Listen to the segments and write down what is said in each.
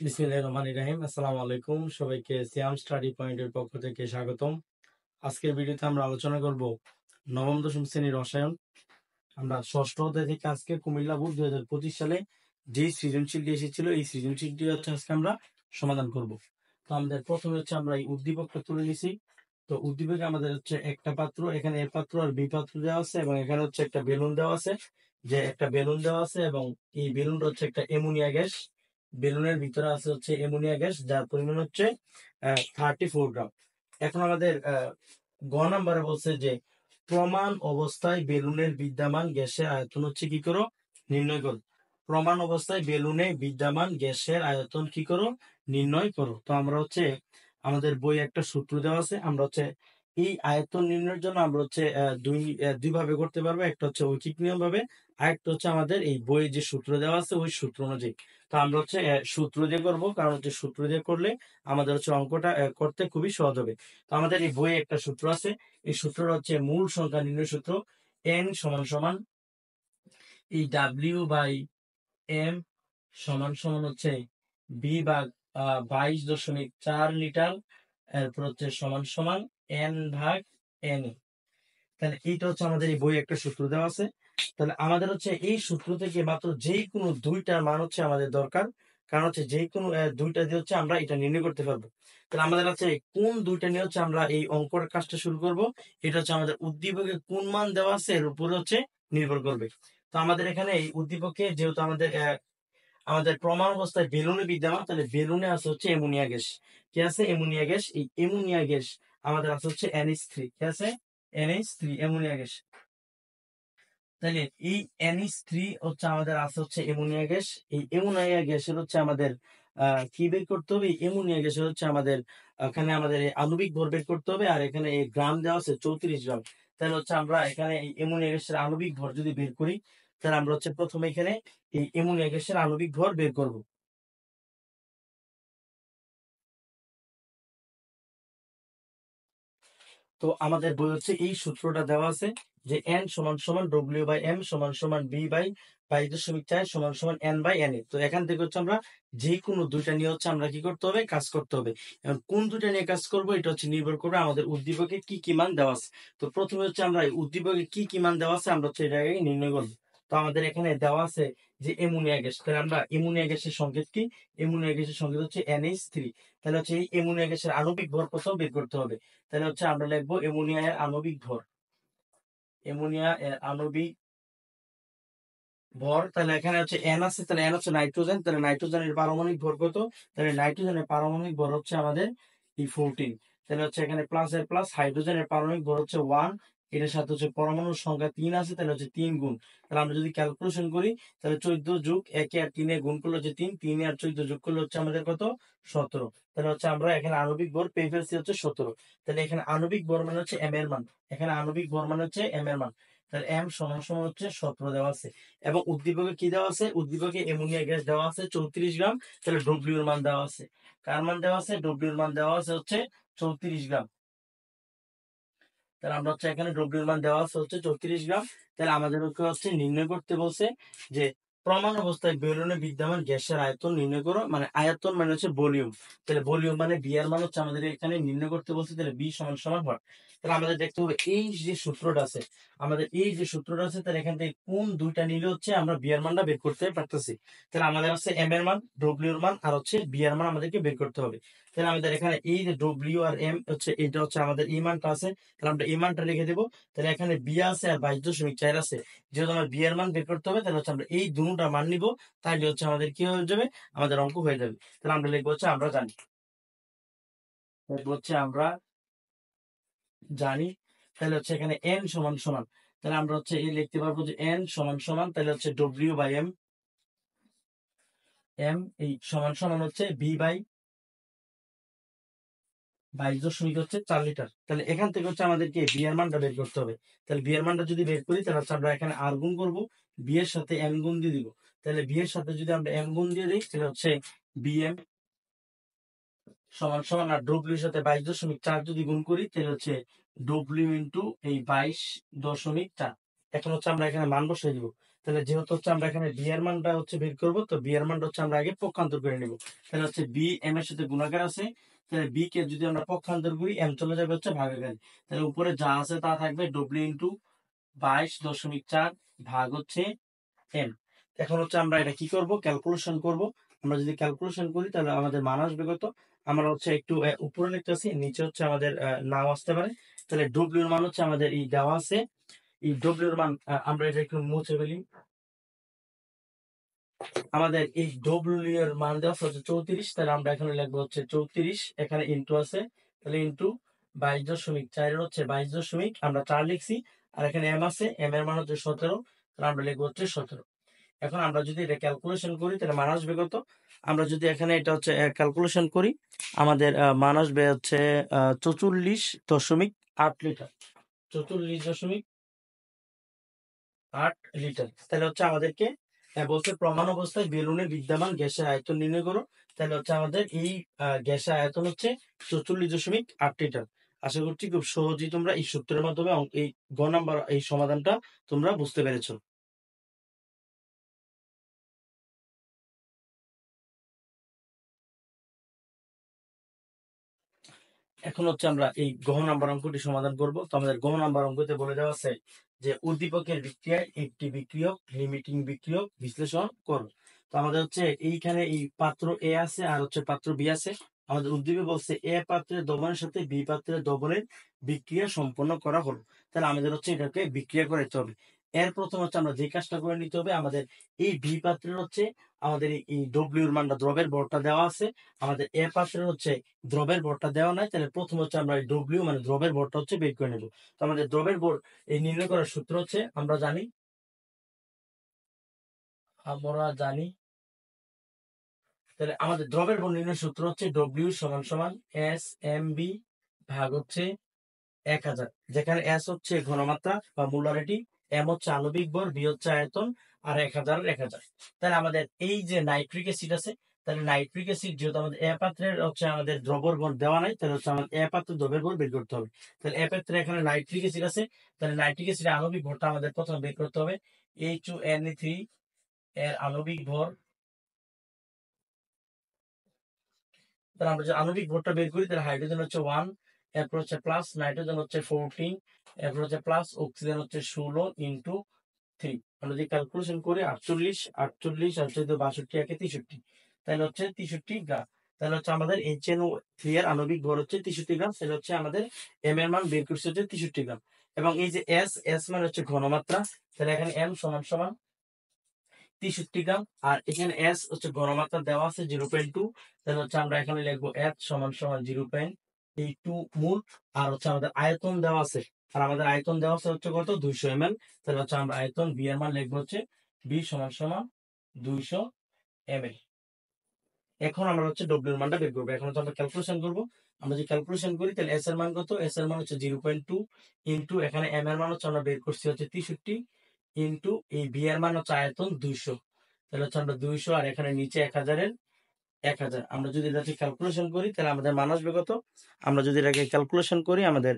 বিসমিল্লাহির রহমানির রহিম। আসসালামু আলাইকুম, সবাইকে সিয়াম স্টাডি পয়েন্টের পক্ষ থেকে স্বাগতম। আজকের ভিডিওতে আমরা আলোচনা করব নবম দশম শ্রেণীর রসায়ন। আমরা ষষ্ঠ অধ্যায় থেকে আজকে কুমিল্লা বোর্ড 2025 সালে যে সৃজনশীলটি এসেছিল এই সৃজনশীলটি হচ্ছে আজকে আমরা সমাধান করব। তো আমাদের প্রথমে হচ্ছে আমরা এই উদ্দীপকটা তুলে নিছি। তো উদ্দীপকে আমাদের হচ্ছে একটা পাত্র, এখানে এ পাত্র আর বি পাত্র দেওয়া আছে এবং এখানে হচ্ছে একটা বেলুন দেওয়া আছে, এবং এই বেলুনটা হচ্ছে একটা অ্যামোনিয়া গ্যাস। বেলুনের ভিতরে আছে হচ্ছে অ্যামোনিয়া গ্যাস, যার পরিমাণ হচ্ছে 34 গ্রাম। এখন আমাদের গ নাম্বারে বলছে যে প্রমাণ অবস্থায় বেলুনের বিদ্যমান গ্যাসের আয়তন হচ্ছে কি করো, নির্ণয় করো। প্রমাণ অবস্থায় বেলুনে বিদ্যমান গ্যাসের আয়তন কি করো, নির্ণয় করো। তো আমরা হচ্ছে আমাদের বই একটা সূত্র দেওয়া আছে, আমরা হচ্ছে এই আয়তন নির্ণয়ের জন্য আমরা হচ্ছে দুই ভাবে করতে পারবো। একটা হচ্ছে ঐকিক নিয়ম ভাবে, আরেকটা হচ্ছে আমাদের এই বইয়ে যে সূত্র দেওয়া আছে ওই সূত্র অনুযায়ী। তো আমরা হচ্ছে সূত্র দিয়ে করবো, কারণ হচ্ছে সূত্র দিয়ে করলে আমাদের হচ্ছে অঙ্কটা করতে খুবই সহজ হবে। তো আমাদের এই বইয়ে একটা সূত্র আছে, এই সূত্রটা হচ্ছে মূল সংখ্যা নির্ণয় সূত্র। এন সমান সমান এই ডাব্লিউ বাই এম সমান সমান হচ্ছে বি ভাগ 22.4 লিটার, এরপর হচ্ছে সমান সমান এন ভাগ এন। তাহলে এইটা হচ্ছে আমাদের এই বই একটা সূত্র দেওয়া আছে। তাহলে আমাদের হচ্ছে এই সূত্র থেকে মাত্র যে কোনো দুইটার মান হচ্ছে আমাদের দরকার, কারণ হচ্ছে যে কোনো দুইটা দিয়ে হচ্ছে আমরা এটা নির্ণয় করতে পারবো। তাহলে আমাদের আছে কোন দুইটা নিয়ে হচ্ছে আমরা এই অঙ্কর কাজটা শুরু করব, এটা হচ্ছে আমাদের উদ্দীপকে কোন মান দেওয়া আছে এর উপরে হচ্ছে নির্ভর করবে। তো আমাদের এখানে এই উদ্দীপকে যেহেতু আমাদের প্রমাণ অবস্থায় বেলুনে বিদ্যমান, তাহলে বেলুনে আছে হচ্ছে অ্যামোনিয়া গ্যাস। কি আছে? Ammonia gas. এই অ্যামোনিয়া গ্যাস আমাদের আছে হচ্ছে NH3। কি আছে? NH3 ammonia gas. তাহলে এই NH3 হচ্ছে আমাদের আছে হচ্ছে অ্যামোনিয়া গ্যাস। এই অ্যামোনিয়া গ্যাসের হচ্ছে আমাদের কি বের করতে হবে? এই অ্যামোনিয়া গ্যাসের হচ্ছে আমাদের এখানে আমাদের এই আণবিক ভর বের করতে হবে, আর এখানে এই গ্রাম দেওয়া আছে 34 গ্রাম। তাহলে হচ্ছে আমরা এখানে এই অ্যামোনিয়া গ্যাসের আণবিক ভর যদি বের করি, তাহলে আমরা হচ্ছে প্রথমে এখানে এই অ্যামোনিয়া গ্যাসের আণবিক ভর বের করব। তো আমাদের বই হচ্ছে এই সূত্রটা দেওয়া আছে যে n সমান সমান ডব্লিউ বাই এম সমান সমান বি বাই 22.4 সমান সমান এন বাই এন এ। তো এখান থেকে হচ্ছে আমরা যে কোনো দুইটা নিয়ে হচ্ছে আমরা কি করতে হবে, কাজ করতে হবে। এখন কোন দুইটা নিয়ে কাজ করব এটা হচ্ছে নির্ভর করবে আমাদের উদ্দীপকে কি কি মান দেওয়া আছে। তো প্রথমে হচ্ছে আমরা এই উদ্দীপকে কি কি মান দেওয়া আছে আমরা হচ্ছে এটাকে নির্ণয় করবো। তো আমাদের এখানে দেওয়া আছে যে অ্যামোনিয়া গ্যাস, তাহলে আমরা অ্যামোনিয়া গ্যাসের সংকেত কি? অ্যামোনিয়া গ্যাসের সংকেত হচ্ছে NH3। তাহলে হচ্ছে এই অ্যামোনিয়া গ্যাসের আণবিক ভর কত বের করতে হবে। তাহলে হচ্ছে আমরা লিখবো অ্যামোনিয়া এর আণবিক ভর। অ্যামোনিয়া এর আণবিক ভর, তাহলে এখানে হচ্ছে এন আছে, তাহলে এন হচ্ছে নাইট্রোজেন, তাহলে নাইট্রোজেনের পারমাণবিক ভর কত? তাহলে নাইট্রোজেনের পারমাণবিক ভর হচ্ছে আমাদের এই 14। তাহলে হচ্ছে এখানে প্লাস এর প্লাস, হাইড্রোজেনের পারমাণবিক ভর হচ্ছে 1, এটার সাথে হচ্ছে পরমাণুর সংখ্যা 3 আছে, তাহলে হচ্ছে 3 গুণ। তাহলে আমরা যদি ক্যালকুলেশন করি, তাহলে 14 যোগ 1 আর 3 গুণ করলে হচ্ছে 3, 3 আর 14 যোগ করলে হচ্ছে আমাদের কত? 17। তাহলে হচ্ছে আমরা এখানে আণবিক ভর পেয়ে ফেলছি হচ্ছে 17। তাহলে এখানে আণবিক ভর মানে হচ্ছে এম এর মান, এখানে আণবিক ভর মানে হচ্ছে এম এর মান। তাহলে এম সমান সমান হচ্ছে 17 দেওয়া আছে। এবং উদ্দীপকে কি দেওয়া আছে? উদ্দীপকে অ্যামোনিয়া গ্যাস দেওয়া আছে 34 গ্রাম। তাহলে ডব্লিউ এর মান দেওয়া আছে, কার মান দেওয়া আছে? ডব্লিউ এর মান দেওয়া আছে হচ্ছে 34 গ্রাম। তাহলে আমরা হচ্ছে এখানে ডব্লিউ এর মান দেওয়া আছে হচ্ছে 34 গ্রাম। তাহলে আমাদেরকে হচ্ছে নির্ণয় করতে বলছে যে প্রমাণ অবস্থায় বেলুনে বিদ্যমান গ্যাসের আয়তন নির্ণয় করো, মানে আয়তন মানে হচ্ছে ভলিউম। তাহলে ভলিউম মানে বি এর মান হচ্ছে আমাদের এখানে নির্ণয় করতে বলছে। তাহলে বি সমান সমান হয়। তাহলে আমাদের দেখতে হবে এই যে সূত্রটা আছে, তাহলে এখান থেকে কোন দুইটা নিলে হচ্ছে আমরা বি এর মানটা বের করতে পারতেছি। তাহলে আমাদের আছে এম এর মান, ডব্লিউ এর মান আর হচ্ছে বি এর মান আমাদেরকে বের করতে হবে। তাহলে আমাদের এখানে এই যে ডব্লিউ আর এম হচ্ছে, এটা হচ্ছে আমাদের এই মানটা আছে, তাহলে আমরা এই মানটা লিখে দেবো। তাহলে এখানে বি আছে আর 22.4 আছে, যেহেতু আমার বি এর মান বের করতে হবে, তাহলে হচ্ছে আমরা এই দুটা মান নিব। তাহলে হচ্ছে আমাদের কি হয়ে যাবে, আমাদের অঙ্ক হয়ে যাবে। তাহলে আমরা লিখবো হচ্ছে আমরা জানি, লিখবো হচ্ছে আমরা জানি। তাহলে হচ্ছে এখানে এন সমান সমান, তাহলে আমরা হচ্ছে এই লিখতে পারবো যে এন সমান সমান, তাহলে হচ্ছে ডব্লিউ বাই এম, এম এই সমান সমান হচ্ছে বি বাই 22.4 লিটার। তাহলে এখান থেকে হচ্ছে আমাদেরকে বি এর মানটা বের করতে হবে। তাহলে বি এর মানটা যদি বের করি, তাহলে হচ্ছে আমরা এখানে আর গুণ করবো, বি এর সাথে এম গুণ দিয়ে দিব। তাহলে বি এর সাথে যদি আমরা এম গুণ দিয়ে দিই, তাহলে হচ্ছে বি এম সমান সমান, আর ডব্লিউ এর সাথে 22.4 যদি গুণ করি, তাহলে হচ্ছে ডব্লিউ ইন্টু এই 22.4। এখন হচ্ছে আমরা এখানে মান বসিয়ে দিব। তাহলে যেহেতু হচ্ছে আমরা এখানে বি এর মানটা হচ্ছে বের করবো, তো বি এর মানটা হচ্ছে আমরা আগে পক্ষান্তর করে নিব। তাহলে হচ্ছে বি এম এর সাথে গুণাকার আছে, তাহলে বি কে যদি আমরা পক্ষান্তর করি এম চলে যাবে হচ্ছে ভাগাকারে, তাহলে উপরে যা আছে তা থাকবে ডব্লিউ ইন্টু 22.4 ভাগ হচ্ছে এম। এখন হচ্ছে আমরা এটা কি করব, ক্যালকুলেশন করব। আমরা যদি ক্যালকুলেশন করি তাহলে আমাদের মান আসবে কত, আমরা হচ্ছে একটু উপরে লিখতেছি, নিচে হচ্ছে আমাদের নাও আসতে পারে। তাহলে ডব্লিউ এর মান হচ্ছে আমাদের এই দেওয়া আছে, এই ডব্লিউ এর মান আমরা এটা একটু মুছে ফেলি। আমাদের এই ডব্লিউ এর মান দেওয়া হচ্ছে 34, তাহলে আমরা এখানে লিখবো হচ্ছে 34, এখানে ইনটু আছে, তাহলে ইনটু 22.4 এর হচ্ছে 22 আমরা 4 লিখছি, আর এখানে এম আছে, এম এর মান হচ্ছে 17, তাহলে আমরা লিখবো হচ্ছে 17। এখন আমরা যদি এটা ক্যালকুলেশন করি তাহলে মান আসবে কত, আমরা যদি এখানে এটা হচ্ছে ক্যালকুলেশন করি আমাদের মান আসবে হচ্ছে 44.8 লিটার, 44.8 লিটার। তাহলে হচ্ছে আমাদেরকে বলছে প্রমাণ অবস্থায় বেলুনে বিদ্যমান গ্যাসের আয়তন নির্ণয় করো। তাহলে হচ্ছে আমাদের এই গ্যাসের আয়তন হচ্ছে 44.8 লিটার। আশা করছি খুব সহজেই তোমরা এই সূত্রের মাধ্যমে এই গ নাম্বার এই সমাধানটা তোমরা বুঝতে পেরেছো। এখন হচ্ছে আমরা এই গহ নাম্বার অঙ্কটি সমাধান করব। তো আমাদের গহ নাম্বার অঙ্কতে বলে দেওয়া আছে যে উদ্দীপকের বিক্রিয়ায় একটি বিক্রিয়ক লিমিটিং বিক্রিয়ক বিশ্লেষণ করো। তো আমাদের হচ্ছে এইখানে এই পাত্র এ আছে আর হচ্ছে পাত্র বি আছে। আমাদের উদ্দীপক বলছে এ পাত্রের দ্রবণের সাথে বি পাত্রের দ্রবণের বিক্রিয়া সম্পন্ন করা হলো। তাহলে আমাদের হচ্ছে এটাকে বিক্রিয়া করতে হবে। এর প্রথম হচ্ছে আমরা যে কাজটা করে নিতে হবে, আমাদের এই বি পাত্রের হচ্ছে আমাদের এই ডব্লিউ এর মানটা দ্রবের ভরটা দেওয়া আছে, আমাদের এ পাত্রের হচ্ছে দ্রবের ভরটা দেওয়া নাই। তাহলে প্রথম হচ্ছে আমরা ডব্লিউ মানে দ্রবের ভরটা হচ্ছে বের করে নেব। তো আমাদের দ্রবের ভর এই নির্ণয় করার সূত্র হচ্ছে আমরা জানি তাহলে আমাদের দ্রবের ভর নির্ণয়ের সূত্র হচ্ছে ডব্লিউ সমান সমান এস এম বি ভাগ হচ্ছে 1000, যেখানে এস হচ্ছে ঘনমাত্রা বা মোলারিটি, এম হচ্ছে আণবিক ভর, বি হচ্ছে আয়তন, আর 1000 তাহলে আমাদের এই যে নাইট্রিক অ্যাসিড আছে, তাহলে নাইট্রিক অ্যাসিড যেহেতু আমাদের এ পাত্রের হচ্ছে আমাদের দ্রবর ভর দেওয়া নাই, তাহলে হচ্ছে আমাদের এ পাত্রের দ্রবের ভর বের করতে হবে। তাহলে এ পাত্রে এখানে নাইট্রিক অ্যাসিড আছে, তাহলে নাইট্রিক অ্যাসিডের আণবিক ভরটা আমাদের প্রথমে বের করতে হবে। H2Na3 এর আণবিক ভর, তাহলে আমরা যে আণবিক ভরটা বের করি তাহলে হাইড্রোজেন হচ্ছে 1, এরপর হচ্ছে প্লাস নাইট্রোজেন হচ্ছে 14, এরপর হচ্ছে প্লাস অক্সিজেন হচ্ছে 16 ইন্টু 3। আমরা যদি ক্যালকুলেশন করি 48 48 আর 62 একে 63, তাহলে হচ্ছে 63 গ্রাম। তাহলে হচ্ছে আমাদের HNO3 এর আণবিক ভর হচ্ছে 63 গ্রাম, তাহলে হচ্ছে আমাদের এম এর মান বের করছে হচ্ছে 63 গ্রাম। এবং এই যে এস মানে হচ্ছে ঘনমাত্রা, তাহলে এখানে এম সমান সমান 63 গ্রাম, আর এখানে এস হচ্ছে ঘনমাত্রা দেওয়া আছে 0.2, তাহলে হচ্ছে আমরা এখানে লিখবো এস সমান সমান 0.2 মোল। আর হচ্ছে আমাদের আয়তন দেওয়া আছে, আর আমাদের আয়তন দেওয়া আছে হচ্ছে কত 200 ml, তাহলে হচ্ছে আমরা আয়তন বি এর মান লিখবো হচ্ছে বি সমান সমান 200 ml। এখন আমরা হচ্ছে ডব্লিউ এর মানটা বের করবো। এখন হচ্ছে আমরা ক্যালকুলেশন করবো। আমরা যদি ক্যালকুলেশন করি তাহলে এস এর মান কত, এস এর মান হচ্ছে 0.2 ইন্টু এখানে এম এর মান হচ্ছে আমরা বের করছি হচ্ছে 63 ইন্টু এই বি এর মান হচ্ছে আয়তন 200, তাহলে হচ্ছে আমরা 200 আর এখানে নিচে 1000 এর 1000। আমরা যদি এটাকে ক্যালকুলেশন করি তাহলে আমাদের মান আসবে কত, আমরা যদি এটাকে ক্যালকুলেশন করি আমাদের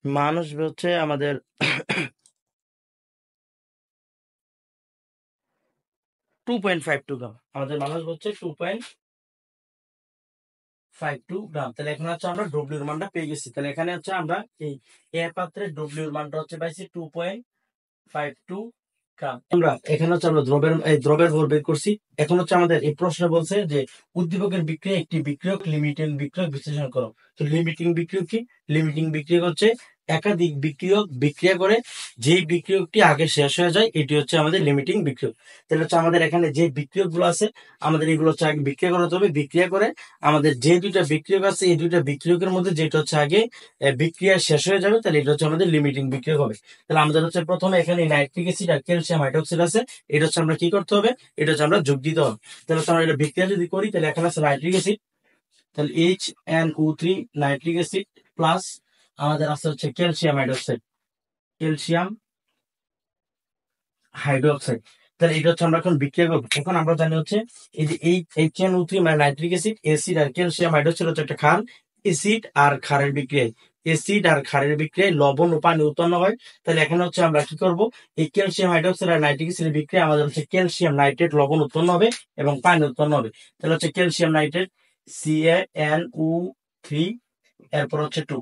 মান আসবে হচ্ছে আমাদের 2.52 গ্রাম। আমাদের মান আসবে হচ্ছে 2.52 গ্রাম। তাহলে এখানে হচ্ছে আমরা ডব্লিউর মানটা পেয়ে গেছি। তাহলে এখানে হচ্ছে আমরা এই এ পাত্রের ডব্লিউর মানটা হচ্ছে পাইছি 2.52 গ্রাম। আমরা এখানে হচ্ছে আমরা দ্রবের ভর বের করছি। এখন হচ্ছে আমাদের এই প্রশ্ন বলছে যে উদ্দীপকের বিক্রিয়া একটি বিক্রিয়ক লিমিটিং বিক্রিয়ক বিশ্লেষণ করো। তো লিমিটিং বিক্রিয়ক কি, লিমিটিং বিক্রিয়ক হচ্ছে একাধিক বিক্রিয়ক বিক্রিয়া করে যেই বিক্রিয়কটি আগে শেষ হয়ে যায় এটি হচ্ছে আমাদের লিমিটিং বিক্রিয়ক। তাহলে হচ্ছে আমাদের এখানে যে বিক্রিয়ক গুলো আছে আমাদের এগুলো হচ্ছে আগে বিক্রিয়া করাতে হবে। বিক্রিয়া করে আমাদের যে দুইটা বিক্রিয়ক আছে এই দুইটা বিক্রিয়কের মধ্যে যেটা হচ্ছে আগে বিক্রিয়া শেষ হয়ে যাবে তাহলে এটা হচ্ছে আমাদের লিমিটিং বিক্রিয়ক হবে। তাহলে আমাদের হচ্ছে প্রথমে এখানে নাইট্রিক অ্যাসিড আর ক্যালসিয়াম হাইড্রোক্সাইড আছে, এটা হচ্ছে আমরা কি করতে হবে, এটা হচ্ছে আমরা যোগ দিতে হবে। তাহলে আমরা এটা বিক্রিয়া যদি করি তাহলে এখানে আছে নাইট্রিক অ্যাসিড, তাহলে HNO3 নাইট্রিক অ্যাসিড প্লাস আমাদের আছে হচ্ছে ক্যালসিয়াম হাইড্রোক্সাইড, ক্যালসিয়াম হাইড্রোক্সাইড। তাহলে এটা হচ্ছে আমরা এখন বিক্রিয়া করবো। এখন আমরা জানি হচ্ছে এই যে এই HNO3 মানে নাইট্রিক অ্যাসিড, অ্যাসিড আর ক্যালসিয়াম হাইড্রোক্সাইড হচ্ছে একটা ক্ষার, অ্যাসিড আর ক্ষারের বিক্রিয়ায় অ্যাসিড আর ক্ষারের বিক্রিয়ায় লবণ ও পানি উৎপন্ন হয়। তাহলে এখানে হচ্ছে আমরা কি করব, এই ক্যালসিয়াম হাইড্রোক্সাইড আর নাইট্রিক অ্যাসিডের বিক্রিয়া আমাদের হচ্ছে ক্যালসিয়াম নাইট্রেট লবণ উৎপন্ন হবে এবং পানি উৎপন্ন হবে। তাহলে হচ্ছে ক্যালসিয়াম নাইট্রেট CaNO3, এরপর হচ্ছে 2,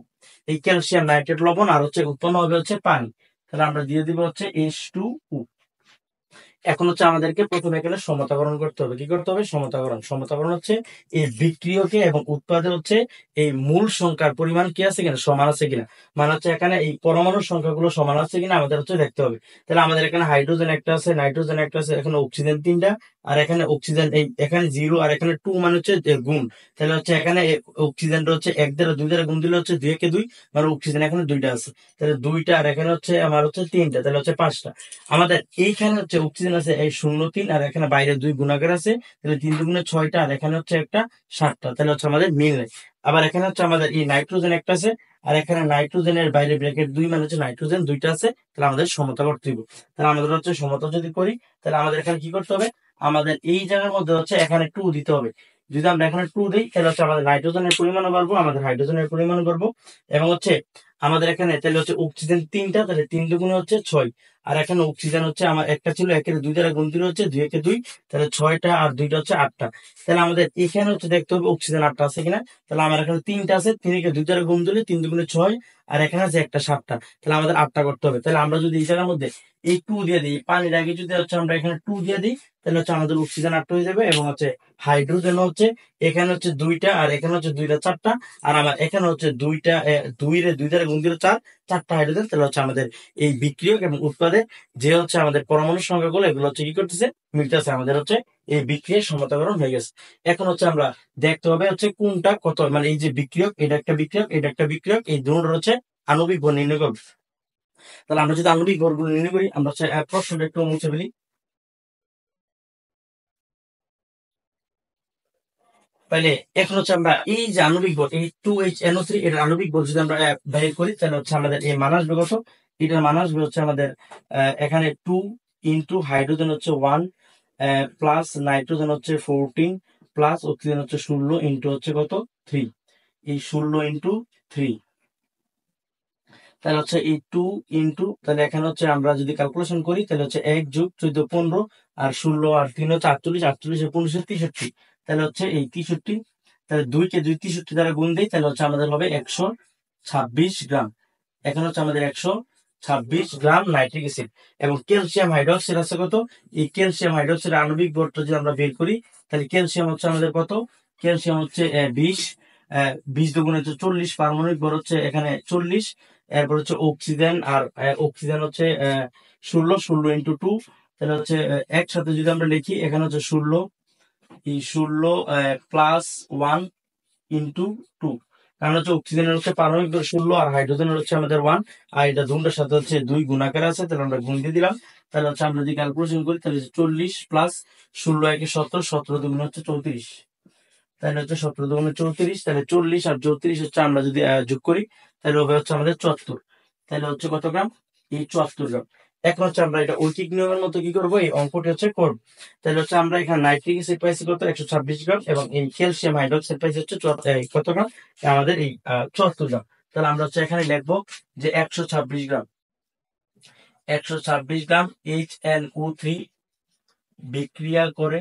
এই ক্যালসিয়াম নাইট্রেট লবণ আর হচ্ছে উৎপন্ন হবে হচ্ছে পানি। তাহলে আমরা দিয়ে দিব হচ্ছে H2O। এখন হচ্ছে আমাদেরকে প্রথমে এখানে সমতাকরণ করতে হবে। কি করতে হবে? সমতাকরণ। সমতাকরণ হচ্ছে এই বিক্রিয়কে এবং উৎপাদে হচ্ছে এই মূল সংখ্যার পরিমাণ কি আছে কিনা, সমান আছে কিনা, মানে হচ্ছে এখানে এই পরমাণুর সংখ্যাগুলো সমান আছে কিনা আমাদের হচ্ছে দেখতে হবে। তাহলে আমাদের এখানে হাইড্রোজেন একটা আছে, নাইট্রোজেন একটা আছে, এখানে অক্সিজেন 3টা, আর এখানে অক্সিজেন এখানে 0 আর এখানে 2 মানে হচ্ছে গুণ। তাহলে হচ্ছে এখানে অক্সিজেনটা হচ্ছে 1 দ্বারা 2 দ্বারা গুণ দিলে হচ্ছে 2 কে 2, মানে অক্সিজেন এখানে 2টা আছে। তাহলে 2টা, আর এখানে হচ্ছে আমার হচ্ছে 3টা, তাহলে হচ্ছে 5টা। আমাদের এইখানে হচ্ছে অক্সিজেন আছে এই 0.3, আর এখানে বাইরে 2 গুণাকার আছে, তাহলে 3 দুগুণে 6টা, আর এখানে হচ্ছে একটা 7টা, তাহলে হচ্ছে আমাদের মিল নেই। আবার এখানে হচ্ছে আমাদের এই নাইট্রোজেন একটা আছে, আর এখানে নাইট্রোজেনের বাইরে ব্র্যাকেট 2, মানে হচ্ছে নাইট্রোজেন 2টা আছে, তাহলে আমাদের সমতা করতে হবে। তাহলে আমাদের হচ্ছে সমতা যদি করি, তাহলে আমাদের এখানে কি করতে হবে, আমাদের এই জায়গার মধ্যে হচ্ছে এখানে 2 দিতে হবে। যদি আমরা এখানে 2 দিই, তাহলে হচ্ছে আমাদের নাইট্রোজেনের পরিমাণও বাড়বো, আমাদের হাইড্রোজেনের পরিমাণও বাড়বো, এবং হচ্ছে আমাদের এখানে তাহলে হচ্ছে অক্সিজেন 3টা, তাহলে 3 দুগুণে হচ্ছে 6, আর এখানে অক্সিজেন হচ্ছে আমার একটা ছিল, একের 2 দ্বারা গুণ দিলে হচ্ছে 2 একে 2, তাহলে 6টা, আর 2টা হচ্ছে 8টা। তাহলে আমাদের এখানে হচ্ছে দেখতে হবে অক্সিজেন 8টা আছে কিনা। তাহলে আমার এখানে 3টা আছে, 3কে 2 দ্বারা গুণ দিলে 3 দুগুণে 6, আর এখানে আছে একটা 7টা, তাহলে আমাদের 8টা করতে হবে। তাহলে আমরা যদি এই জায়গার মধ্যে এই 2 দিয়ে দিই, পানির আগে যদি হচ্ছে আমরা এখানে 2 দিয়ে দিই, তাহলে হচ্ছে আমাদের অক্সিজেন 8টা হয়ে যাবে, এবং হচ্ছে হাইড্রোজেন হচ্ছে এখানে হচ্ছে 2টা, আর এখানে হচ্ছে 2টা 4টা, আর আমার এখানে হচ্ছে 2টা 2 রে 2 দ্বারা গুণ দিলে 4টা হাইড্রোজেন। তাহলে হচ্ছে আমাদের এই বিক্রিয়ক এবং উৎপাদে যে হচ্ছে আমাদের পরমাণু সংখ্যাগুলো এগুলো হচ্ছে কি করতেছে, মিলতেছে, আমাদের হচ্ছে এই বিক্রিয়ার সমতাকরণ হয়ে গেছে। এখন হচ্ছে আমরা দেখতে হবে হচ্ছে কোনটা কত, মানে এই যে বিক্রিয়ক, এটা একটা বিক্রিয়ক, এটা একটা বিক্রিয়ক, এই দুটোর হচ্ছে আণবিক ভর নির্ণয় করব। তাহলে আমরা যদি আণবিক ভরগুলো নির্ণয় করি, আমরা হচ্ছে প্রশ্নটা একটু মুছে ফেলি। তাহলে এখন হচ্ছে আমরা এই যে আণবিক ভর, এই 2HNO3 এর আণবিক ভর যদি আমরা বের করি, তাহলে হচ্ছে আমাদের এই মান আসবে কত, এটার মান আসবে হচ্ছে আমাদের এখানে 2 ইন্টু হাইড্রোজেন হচ্ছে 1, প্লাস নাইট্রোজেন হচ্ছে 14, প্লাস অক্সিজেন হচ্ছে 16 ইন্টু হচ্ছে কত 3, এই 16 ইন্টু 3, তাহলে হচ্ছে এই 2 ইন্টু, তাহলে এখানে হচ্ছে আমরা যদি ক্যালকুলেশন করি, তাহলে হচ্ছে 1 যোগ 14 15, আর 16 আর 3 হচ্ছে 48, 48 এর 15 63, তাহলে হচ্ছে এই 63, তাহলে 2 কে 2 63 দ্বারা গুণ দিই, তাহলে হচ্ছে আমাদের হবে 126 গ্রাম। এখন হচ্ছে আমাদের 126 গ্রাম নাইট্রিক অ্যাসিড। এবং ক্যালসিয়াম হাইড্রোক্সাইড আছে কত, এই ক্যালসিয়াম হাইড্রোক্সাইডের আণবিক ভরটা যদি আমরা বের করি, তাহলে ক্যালসিয়াম হচ্ছে আমাদের কত, ক্যালসিয়াম হচ্ছে 20, 20 দুগুণে হচ্ছে 40, পারমাণবিক ভর হচ্ছে এখানে 40, এরপর হচ্ছে অক্সিজেন, আর অক্সিজেন হচ্ছে 16, 16 ইন্টু 2, তাহলে হচ্ছে একসাথে যদি আমরা লিখি, এখানে হচ্ছে 16, এই 16 প্লাস 1 ইন্টু 2, কারণ হচ্ছে অক্সিজেনের হচ্ছে পারমাণবিক ভর 16, আর হাইড্রোজেনের হচ্ছে আমাদের 1, আর এটা দুটোর সাথে হচ্ছে 2 গুণাকার আছে, তাহলে আমরা গুণ দিয়ে দিলাম। তাহলে হচ্ছে আমরা যদি ক্যালকুলেশন করি, তাহলে 40 প্লাস 16 একে 17, 17 দুগুণে হচ্ছে 34, তাহলে হচ্ছে 17 দুগুণে 34, তাহলে 40 আর 34 হচ্ছে আমরা যদি যোগ করি, তাহলে হবে হচ্ছে আমাদের 74, তাহলে হচ্ছে কত গ্রাম, এই 74 গ্রাম। এখন হচ্ছে আমরা এটা ঐকিক নিয়মের মতো কি করবো, এই অঙ্কটি হচ্ছে করবো। তাহলে হচ্ছে আমরা এখানে নাইট্রিক অ্যাসিড পাইছি কত, 126 গ্রাম, এবং এই ক্যালসিয়াম হাইড্রোক্সাইড পাইছি হচ্ছে কত গ্রাম, আমাদের এই 74 গ্রাম। তাহলে আমরা হচ্ছে এখানে লিখবো যে 126 গ্রাম, 126 গ্রাম HNO3 বিক্রিয়া করে,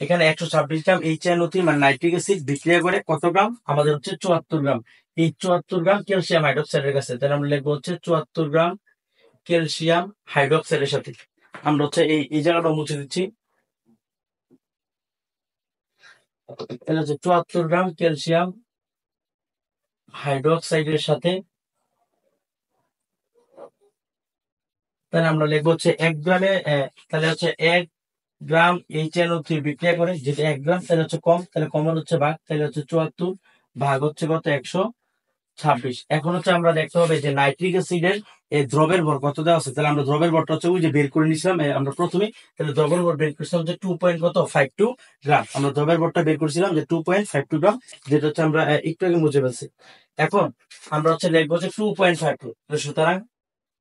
এখানে 126 গ্রাম HNO3 মানে নাইট্রিক অ্যাসিড বিক্রিয়া করে কত গ্রাম, আমাদের হচ্ছে 74 গ্রাম। এই 74 গ্রাম ক্যালসিয়াম হাইড্রোক্সাইডের কাছে, তাহলে আমরা লিখবো হচ্ছে 74 গ্রাম ক্যালসিয়াম হাইড্রোক্সাইডের সাথে। আমরা হচ্ছে এই জায়গাটা মুছে দিচ্ছি। তাহলে হচ্ছে 74 গ্রাম ক্যালসিয়াম হাইড্রোক্সাইডের সাথে, তাহলে আমরা লিখবো হচ্ছে 1 গ্রামে, তাহলে হচ্ছে 1 গ্রাম HNO3 বিক্রিয়া করে, যেটা 1 গ্রাম, তাহলে হচ্ছে কম, তাহলে কমন হচ্ছে ভাগ, তাহলে হচ্ছে 74 ভাগ হচ্ছে কত, 126। এখন হচ্ছে আমরা দেখতে হবে যে নাইট্রিক অ্যাসিডের এই দ্রবের ভর কত দেওয়া আছে, তাহলে আমরা দ্রবের ভরটা হচ্ছে ওই যে বের করে নিছিলাম আমরা প্রথমে, তাহলে দ্রবের ভর বের করেছিলাম যে 2.52 গ্রাম, আমরা দ্রবের ভরটা বের করেছিলাম যে 2.52 গ্রাম, যেটা হচ্ছে আমরা একটু আগে মুছে ফেলছি। এখন আমরা হচ্ছে লিখবো যে 2.52, সুতরাং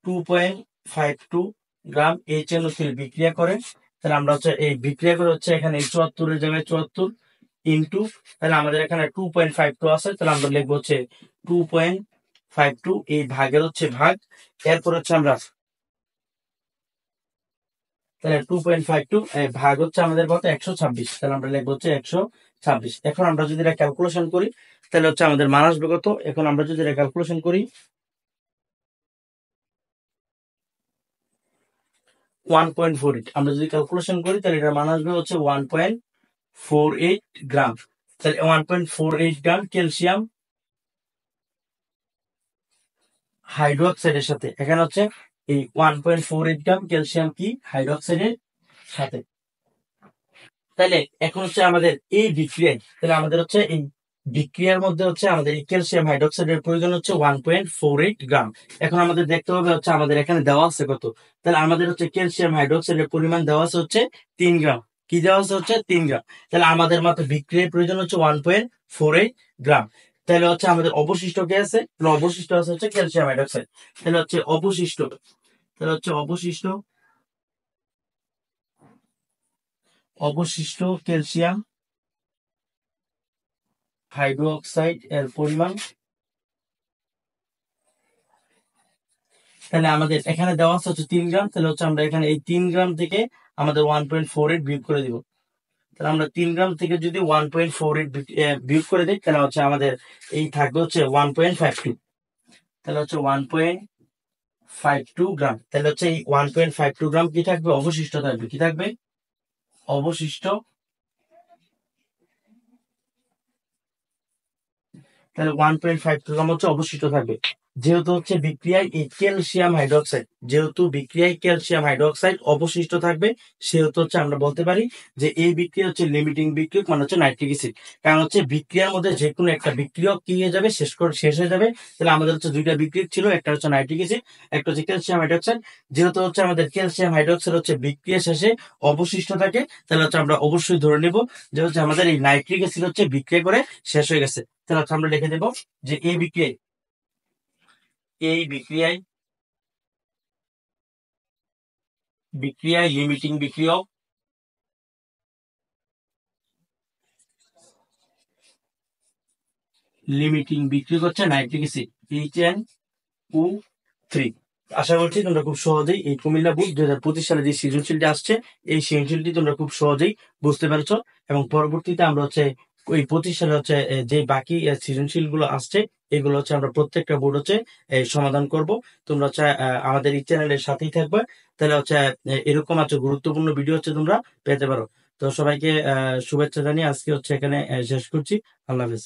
2.52 গ্রাম HNO3 বিক্রিয়া করে, তাহলে আমরা হচ্ছে এই বিক্রিয়া করে হচ্ছে এখানে 74 এর জায়গায় 74, ইন্টু, তাহলে আমাদের এখানে 2.52 আছে, তাহলে আমরা লিখবো হচ্ছে 2.52, এই ভাগের হচ্ছে ভাগ, এরপর হচ্ছে আমরা তাহলে 2.52 ভাগ হচ্ছে আমাদের কত 126, তাহলে আমরা লিখবো হচ্ছে 126। এখন আমরা যদি এটা ক্যালকুলেশন করি তাহলে হচ্ছে আমাদের মান আসবে কত, এখন আমরা যদি এটা ক্যালকুলেশন করি 1.48, আমরা যদি ক্যালকুলেশন করি তাহলে এটার মান আসবে হচ্ছে 1.48 গ্রাম। তাহলে 1.48 গ্রাম ক্যালসিয়াম হাইড্রোক্সাইডের সাথে, এখানে হচ্ছে এই 1.48 গ্রাম ক্যালসিয়াম কি হাইড্রোক্সাইডের সাথে। তাহলে এখন হচ্ছে আমাদের এই বিক্রিয়ায়, তাহলে আমাদের হচ্ছে এই বিক্রিয়ার মধ্যে হচ্ছে আমাদের এই ক্যালসিয়াম হাইড্রোক্সাইডের প্রয়োজন হচ্ছে 1.48 গ্রাম। এখন আমাদের দেখতে হবে হচ্ছে আমাদের এখানে দেওয়া আছে কত, তাহলে আমাদের হচ্ছে ক্যালসিয়াম হাইড্রোক্সাইডের পরিমাণ দেওয়া আছে হচ্ছে 3 গ্রাম। কি দেওয়া আছে হচ্ছে 3 গ্রাম। তাহলে আমাদের মাত্র বিক্রিয়ার প্রয়োজন হচ্ছে 1.48 গ্রাম। তাহলে হচ্ছে আমাদের অবশিষ্ট কি আছে, অবশিষ্ট আছে হচ্ছে ক্যালসিয়াম হাইড্রোক্সাইড। তাহলে হচ্ছে অবশিষ্ট, তাহলে হচ্ছে অবশিষ্ট ক্যালসিয়াম হাইড্রোক্সাইড এর পরিমাণ, তাহলে আমাদের এখানে দেওয়া আছে হচ্ছে 3 গ্রাম, তাহলে হচ্ছে আমরা এখানে এই 3 গ্রাম থেকে আমাদের 1.48 বিয়োগ করে দিব। তাহলে আমরা 3 গ্রাম থেকে যদি 1.48 বিয়োগ করে দিই তাহলে হচ্ছে আমাদের এই থাকবে হচ্ছে 1.52, তাহলে হচ্ছে 1.52 গ্রাম। তাহলে হচ্ছে এই 1.52 গ্রাম কি থাকবে, অবশিষ্ট থাকবে। কি থাকবে, অবশিষ্ট। তাহলে 1.52 গ্রাম হচ্ছে অবশিষ্ট থাকবে। যেহেতু হচ্ছে বিক্রিয়ায় এই ক্যালসিয়াম হাইড্রোক্সাইড, যেহেতু বিক্রিয়ায় ক্যালসিয়াম হাইড্রোক্সাইড অবশিষ্ট থাকবে, সেহেতু হচ্ছে আমরা বলতে পারি যে এই বিক্রিয়া হচ্ছে লিমিটিং বিক্রিয়ক, মানে হচ্ছে নাইট্রিক অ্যাসিড। কারণ হচ্ছে বিক্রিয়ার মধ্যে যে কোনো একটা বিক্রিয়ক কি হয়ে যাবে, শেষ হয়ে যাবে। তাহলে আমাদের হচ্ছে দুইটা বিক্রিয়ক ছিল, একটা হচ্ছে নাইট্রিক অ্যাসিড, একটা হচ্ছে ক্যালসিয়াম হাইড্রোক্সাইড। যেহেতু হচ্ছে আমাদের ক্যালসিয়াম হাইড্রোক্সাইড হচ্ছে বিক্রিয়া শেষে অবশিষ্ট থাকে, তাহলে হচ্ছে আমরা অবশ্যই ধরে নেব যে হচ্ছে আমাদের এই নাইট্রিক অ্যাসিড হচ্ছে বিক্রিয়া করে শেষ হয়ে গেছে। তাহলে হচ্ছে আমরা লিখে দেব যে এই বিক্রিয়ায় লিমিটিং বিক্রিয়ক, হচ্ছে নাইট্রিক অ্যাসিড HNO3। আশা করছি তোমরা খুব সহজেই এই কুমিল্লা বোর্ড 2025 সালে যে সৃজনশীলটি আসছে, এই সৃজনশীলটি তোমরা খুব সহজেই বুঝতে পারছো। এবং পরবর্তীতে আমরা হচ্ছে ওই 25 সালে হচ্ছে যে বাকি সৃজনশীল গুলো আসছে, এগুলো হচ্ছে আমরা প্রত্যেকটা বোর্ড হচ্ছে সমাধান করব। তোমরা হচ্ছে আমাদের এই চ্যানেলের সাথেই থাকবে, তাহলে হচ্ছে এরকম হচ্ছে গুরুত্বপূর্ণ ভিডিও হচ্ছে তোমরা পেতে পারো। তো সবাইকে শুভেচ্ছা জানিয়ে আজকে হচ্ছে এখানে শেষ করছি। আল্লাহ হাফেজ।